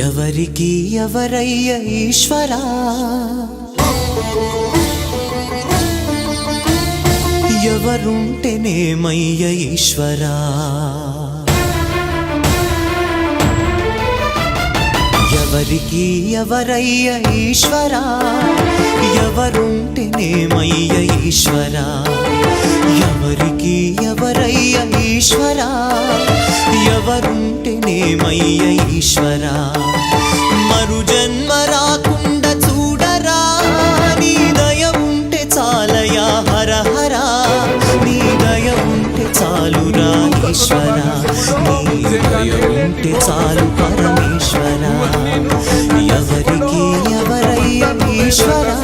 ఎవరికి ఎవరయ్య ఈశ్వరా, ఎవరుంటేనేమయ్య ఈశ్వరా, ఎవరికి ఎవరయ్య ఈశ్వరా, ఎవరుంటేనేమయ్య ఈశ్వరా, ఎవరికి ఎవరయ్య ఈశ్వరా, ఎవరుంటేనేమయ్య ఈశ్వరా. మరు జన్మ రాకుండా చూడరా, నీ దయ ఉంటే చాలయా హర హర, నీ దయ ఉంటే చాలురా ఈశ్వరా, నీ దయ ఉంటే చాలు పరమేశ్వరా. ఎవరికి ఎవరయ్య ఈశ్వరా,